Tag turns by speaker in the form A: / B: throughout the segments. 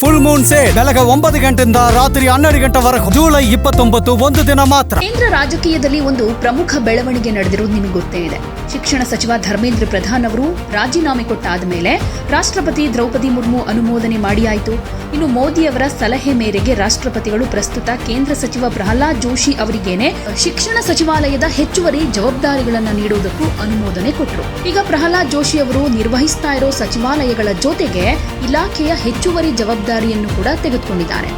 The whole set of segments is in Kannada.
A: ಫುಲ್ ಮೂನ್ ಸೇಲ್ ಬೆಳಗ್ಗೆ 9 ಗಂಟೆಯಿಂದ ರಾತ್ರಿ 12 ಗಂಟೆವರೆಗೂ ಜುಲೈ 29 ಒಂದು ದಿನ ಮಾತ್ರ.
B: ಕೇಂದ್ರ ರಾಜಕೀಯದಲ್ಲಿ ಒಂದು ಪ್ರಮುಖ ಬೆಳವಣಿಗೆ ನಡೆದಿರುವುದು ನಿಮಗೆ ಗೊತ್ತೇ ಇದೆ. ಶಿಕ್ಷಣ ಸಚಿವ ಧರ್ಮೇಂದ್ರ ಪ್ರಧಾನ್ ಅವರು ರಾಜೀನಾಮೆ ಕೊಟ್ಟಾದ ಮೇಲೆ ರಾಷ್ಟ್ರಪತಿ ದ್ರೌಪದಿ ಮುರ್ಮು ಅನುಮೋದನೆ ಮಾಡಿಯಾಯಿತು. ಇನ್ನು ಮೋದಿ ಅವರ ಸಲಹೆ ಮೇರೆಗೆ ರಾಷ್ಟ್ರಪತಿಗಳು ಪ್ರಸ್ತುತ ಕೇಂದ್ರ ಸಚಿವ ಪ್ರಹ್ಲಾದ್ ಜೋಶಿ ಅವರಿಗೇನೆ ಶಿಕ್ಷಣ ಸಚಿವಾಲಯದ ಹೆಚ್ಚುವರಿ ಜವಾಬ್ದಾರಿಗಳನ್ನು ನೀಡುವುದಕ್ಕೂ ಅನುಮೋದನೆ ಕೊಟ್ಟರು. ಈಗ ಪ್ರಹ್ಲಾದ್ ಜೋಶಿ ಅವರು ನಿರ್ವಹಿಸ್ತಾ ಇರೋ ಸಚಿವಾಲಯಗಳ ಜೊತೆಗೆ ಇಲಾಖೆಯ ಹೆಚ್ಚುವರಿ ಜವಾಬ್ದಾರಿಯನ್ನು ಕೂಡ ತೆಗೆದುಕೊಂಡಿದ್ದಾರೆ.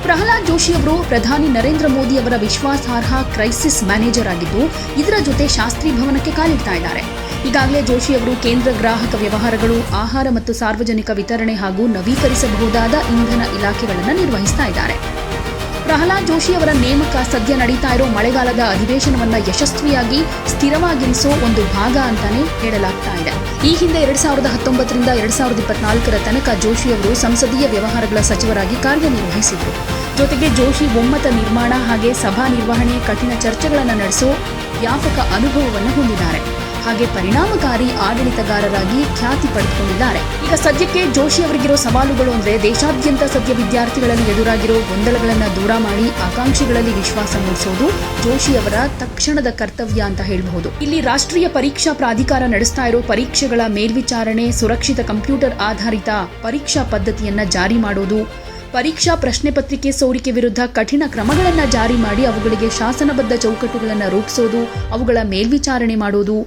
B: ಪ್ರಹ್ಲಾದ್ ಜೋಶಿ ಅವರು ಪ್ರಧಾನಿ ನರೇಂದ್ರ ಮೋದಿ ಅವರ ವಿಶ್ವಾಸಾರ್ಹ ಕ್ರೈಸಿಸ್ ಮ್ಯಾನೇಜರ್ ಆಗಿದ್ದು, ಇದರ ಜೊತೆ ಶಾಸ್ತ್ರಿ ಭವನಕ್ಕೆ ಕಾಲಿಡ್ತಾ ಇದ್ದಾರೆ. ಈಗಾಗಲೇ ಜೋಶಿ ಅವರು ಕೇಂದ್ರ ಗ್ರಾಹಕ ವ್ಯವಹಾರಗಳು, ಆಹಾರ ಮತ್ತು ಸಾರ್ವಜನಿಕ ವಿತರಣೆ ಹಾಗೂ ನವೀಕರಿಸಬಹುದಾದ ಇಂಧನ ಇಲಾಖೆಗಳನ್ನು ನಿರ್ವಹಿಸ್ತಾ ಇದ್ದಾರೆ. ಪ್ರಹ್ಲಾದ್ ಜೋಶಿ ಅವರ ನೇಮಕ ಸದ್ಯ ನಡೀತಾ ಇರೋ ಮಳೆಗಾಲದ ಅಧಿವೇಶನವನ್ನ ಯಶಸ್ವಿಯಾಗಿ ಸ್ಥಿರವಾಗಿರಿಸೋ ಒಂದು ಭಾಗ ಅಂತಾನೆ ಹೇಳಲಾಗ್ತಾ ಇದೆ. ಈ ಹಿಂದೆ 2019ರಿಂದ 2024 ತನಕ ಜೋಶಿ ಅವರು ಸಂಸದೀಯ ವ್ಯವಹಾರಗಳ ಸಚಿವರಾಗಿ ಕಾರ್ಯನಿರ್ವಹಿಸಿದ್ರು. ಜೊತೆಗೆ ಜೋಶಿ ಒಮ್ಮತ ನಿರ್ಮಾಣ ಹಾಗೆ ಸಭಾ ನಿರ್ವಹಣೆ, ಕಠಿಣ ಚರ್ಚೆಗಳನ್ನು ನಡೆಸೋ ವ್ಯಾಪಕ ಅನುಭವವನ್ನು ಹೊಂದಿದ್ದಾರೆ. ಹಾಗೆ ಪರಿಣಾಮಕಾರಿ ಆಡಳಿತಗಾರರಾಗಿ ಖ್ಯಾತಿ ಪಡೆದುಕೊಂಡಿದ್ದಾರೆ. ಈಗ ಸದ್ಯಕ್ಕೆ ಜೋಶಿ ಅವರಿಗಿರೋ ಸವಾಲುಗಳು ಅಂದ್ರೆ ದೇಶಾದ್ಯಂತ ಸದ್ಯ ವಿದ್ಯಾರ್ಥಿಗಳಲ್ಲಿ ಎದುರಾಗಿರೋ ಗೊಂದಲಗಳನ್ನು ದೂರ ಮಾಡಿ ಆಕಾಂಕ್ಷಿಗಳಲ್ಲಿ ವಿಶ್ವಾಸ ಮೂಡಿಸೋದು ಜೋಶಿ ಅವರ ತಕ್ಷಣದ ಕರ್ತವ್ಯ ಅಂತ ಹೇಳಬಹುದು. ಇಲ್ಲಿ ರಾಷ್ಟ್ರೀಯ ಪರೀಕ್ಷಾ ಪ್ರಾಧಿಕಾರ ನಡೆಸ್ತಾ ಇರೋ ಪರೀಕ್ಷೆಗಳ ಮೇಲ್ವಿಚಾರಣೆ, ಸುರಕ್ಷಿತ ಕಂಪ್ಯೂಟರ್ ಆಧಾರಿತ ಪರೀಕ್ಷಾ ಪದ್ಧತಿಯನ್ನ ಜಾರಿ ಮಾಡೋದು, ಪರೀಕ್ಷಾ ಪ್ರಶ್ನೆ ಪತ್ರಿಕೆ ಸೋರಿಕೆ ವಿರುದ್ಧ ಕಠಿಣ ಕ್ರಮಗಳನ್ನು ಜಾರಿ ಮಾಡಿ ಅವುಗಳಿಗೆ ಶಾಸನಬದ್ಧ ಚೌಕಟ್ಟುಗಳನ್ನು ರೂಪಿಸೋದು, ಅವುಗಳ ಮೇಲ್ವಿಚಾರಣೆ ಮಾಡೋದು,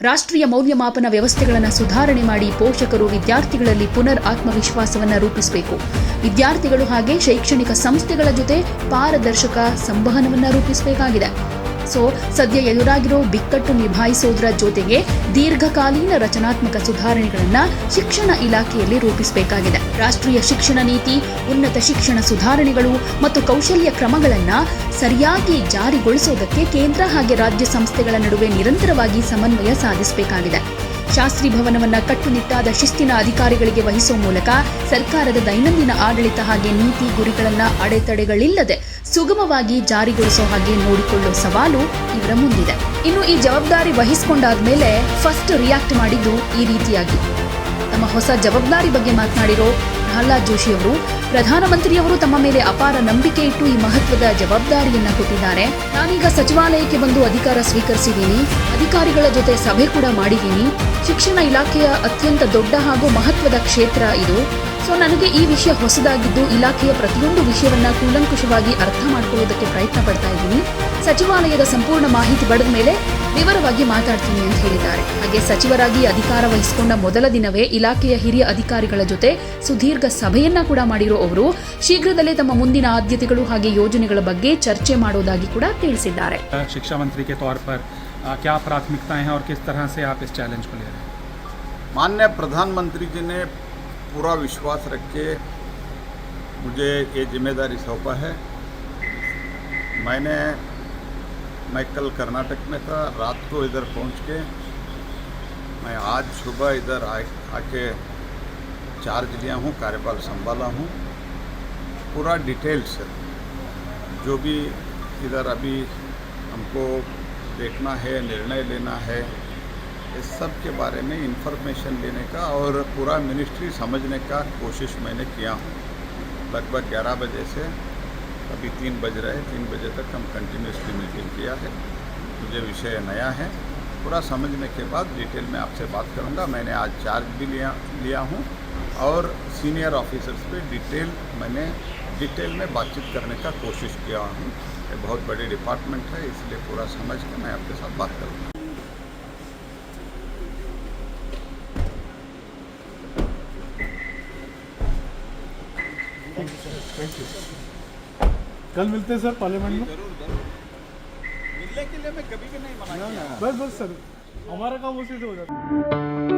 B: ರಾಷ್ಟ್ರೀಯ ಮೌಲ್ಯಮಾಪನ ವ್ಯವಸ್ಥೆಗಳನ್ನು ಸುಧಾರಣೆ ಮಾಡಿ ಪೋಷಕರು ವಿದ್ಯಾರ್ಥಿಗಳಲ್ಲಿ ಪುನರ್ ಆತ್ಮವಿಶ್ವಾಸವನ್ನು ರೂಪಿಸಬೇಕು. ವಿದ್ಯಾರ್ಥಿಗಳು ಹಾಗೆ ಶೈಕ್ಷಣಿಕ ಸಂಸ್ಥೆಗಳ ಜೊತೆ ಪಾರದರ್ಶಕ ಸಂವಹನವನ್ನು ರೂಪಿಸಬೇಕಾಗಿದೆ. ಸದ್ಯ ಎದುರಾಗಿರೋ ಬಿಕ್ಕಟ್ಟು ನಿಭಾಯಿಸೋದ್ರ ಜೊತೆಗೆ ದೀರ್ಘಕಾಲೀನ ರಚನಾತ್ಮಕ ಸುಧಾರಣೆಗಳನ್ನ ಶಿಕ್ಷಣ ಇಲಾಖೆಯಲ್ಲಿ ರೂಪಿಸಬೇಕಾಗಿದೆ. ರಾಷ್ಟ್ರೀಯ ಶಿಕ್ಷಣ ನೀತಿ, ಉನ್ನತ ಶಿಕ್ಷಣ ಸುಧಾರಣೆಗಳು ಮತ್ತು ಕೌಶಲ್ಯ ಕ್ರಮಗಳನ್ನ ಸರಿಯಾಗಿ ಜಾರಿಗೊಳಿಸೋದಕ್ಕೆ ಕೇಂದ್ರ ಹಾಗೆ ರಾಜ್ಯ ಸಂಸ್ಥೆಗಳ ನಡುವೆ ನಿರಂತರವಾಗಿ ಸಮನ್ವಯ ಸಾಧಿಸಬೇಕಾಗಿದೆ. ಶಾಸ್ತ್ರಿ ಭವನವನ್ನ ಕಟ್ಟುನಿಟ್ಟಾದ ಶಿಸ್ತಿನ ಅಧಿಕಾರಿಗಳಿಗೆ ವಹಿಸುವ ಮೂಲಕ ಸರ್ಕಾರದ ದೈನಂದಿನ ಆಡಳಿತ ಹಾಗೆ ನೀತಿ ಗುರಿಗಳನ್ನ ಅಡೆತಡೆಗಳಿಲ್ಲದೆ ಸುಗಮವಾಗಿ ಜಾರಿಗೊಳಿಸೋ ಹಾಗೆ ನೋಡಿಕೊಳ್ಳೋ ಸವಾಲು ಇವರ ಮುಂದಿದೆ. ಇನ್ನು ಈ ಜವಾಬ್ದಾರಿ ವಹಿಸಿಕೊಂಡಾದ್ಮೇಲೆ ಫಸ್ಟ್ ರಿಯಾಕ್ಟ್ ಮಾಡಿದ್ದು ಈ ರೀತಿಯಾಗಿ ತಮ್ಮ ಹೊಸ ಜವಾಬ್ದಾರಿ ಬಗ್ಗೆ ಮಾತನಾಡಿರೋ ಪ್ರಹ್ಲಾದ್ ಜೋಶಿ ಅವರು, ಪ್ರಧಾನಮಂತ್ರಿಯವರು ತಮ್ಮ ಮೇಲೆ ಅಪಾರ ನಂಬಿಕೆ ಇಟ್ಟು ಈ ಮಹತ್ವದ ಜವಾಬ್ದಾರಿಯನ್ನ ಕೊಟ್ಟಿದ್ದಾರೆ. ನಾನೀಗ ಸಚಿವಾಲಯಕ್ಕೆ ಬಂದು ಅಧಿಕಾರ ಸ್ವೀಕರಿಸಿದ್ದೀನಿ, ಅಧಿಕಾರಿಗಳ ಜೊತೆ ಸಭೆ ಕೂಡ ಮಾಡಿದ್ದೀನಿ. ಶಿಕ್ಷಣ ಇಲಾಖೆಯ ಅತ್ಯಂತ ದೊಡ್ಡ ಹಾಗೂ ಮಹತ್ವದ ಕ್ಷೇತ್ರ ಇದು. ನನಗೆ ಈ ವಿಷಯ ಹೊಸದಾಗಿದ್ದು, ಇಲಾಖೆಯ ಪ್ರತಿಯೊಂದು ವಿಷಯವನ್ನ ಕೂಲಂಕುಷವಾಗಿ ಅರ್ಥ ಮಾಡಿಕೊಳ್ಳೋದಕ್ಕೆ ಪ್ರಯತ್ನ ಪಡ್ತಾ ಇದ್ದೀನಿ. ಸಚಿವಾಲಯದ ಸಂಪೂರ್ಣ ಮಾಹಿತಿ ಪಡೆದ ಮೇಲೆ ವಿವರವಾಗಿ ಮಾತಾಡ್ತೀನಿ ಅಂತ ಹೇಳಿದ್ದಾರೆ. ಹಾಗೆ ಸಚಿವರಾಗಿ ಅಧಿಕಾರ ವಹಿಸಿಕೊಂಡ ಮೊದಲ ದಿನವೇ ಇಲಾಖೆಯ ಹಿರಿಯ ಅಧಿಕಾರಿಗಳ ಜೊತೆ ಸುದೀರ್ಘ ಸಭೆಯನ್ನ ಕೂಡ ಮಾಡಿರೋ ಅವರು ಶೀಘ್ರದಲ್ಲೇ ತಮ್ಮ ಮುಂದಿನ ಆದ್ಯತೆಗಳು ಹಾಗೆ ಯೋಜನೆಗಳ ಬಗ್ಗೆ ಚರ್ಚೆ ಮಾಡೋದಾಗಿ ಕೂಡ ತಿಳಿಸಿದ್ದಾರೆ.
C: शिक्षा मंत्री के तौर पर क्या प्राथमिकताएं हैं और किस तरह से आप इस चैलेंज को ले रहे हैं?
D: माननीय प्रधानमंत्री जी ने पूरा विश्वास रख के मुझे ये जिम्मेदारी सौंपा है. मैं कल कर्नाटक में था, रात को इधर पहुंच के मैं आज सुबह इधर आके चार्ज लिया हूँ, कार्यभार संभाला हूँ. पूरा डिटेल्स जो भी इधर अभी हमको देखना है, निर्णय लेना है, इस सब के बारे में इंफॉर्मेशन लेने का और पूरा मिनिस्ट्री समझने का कोशिश मैंने किया हूँ. लगभग 11 बजे से अभी 3 बज रहे हैं, 3 बजे तक हम कंटिन्यूसली मीटिंग किया है. मुझे विषय नया है, पूरा समझने के बाद डिटेल में आपसे बात करूँगा. मैंने आज चार्ज भी लिया हूँ और सीनियर ऑफिसर्स पे डिटेल में बातचीत करने का कोशिश किया हूँ. ये बहुत बड़ी डिपार्टमेंट है, इसलिए पूरा समझ के मैं आपके साथ बात करूँगा.
E: Thank you. कल मिलते हैं सर पार्लियामेंट में.
D: मिलने के लिए मैं कभी भी नहीं मना.
E: बस सर, हमारा काम उसी से हो जाता है.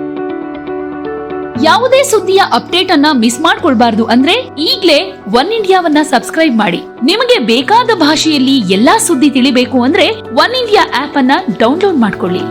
B: ಯಾವುದೇ ಸುದ್ದಿಯ ಅಪ್ಡೇಟ್ ಅನ್ನ ಮಿಸ್ ಮಾಡ್ಕೊಳ್ಬಾರ್ದು ಅಂದ್ರೆ ಈಗ್ಲೇ ಒನ್ ಇಂಡಿಯಾವನ್ನ ಸಬ್ಸ್ಕ್ರೈಬ್ ಮಾಡಿ. ನಿಮಗೆ ಬೇಕಾದ ಭಾಷೆಯಲ್ಲಿ ಎಲ್ಲಾ ಸುದ್ದಿ ತಿಳಿಬೇಕು ಅಂದ್ರೆ ಒನ್ ಇಂಡಿಯಾ ಆಪ್ ಅನ್ನ ಡೌನ್ಲೋಡ್ ಮಾಡ್ಕೊಳ್ಳಿ.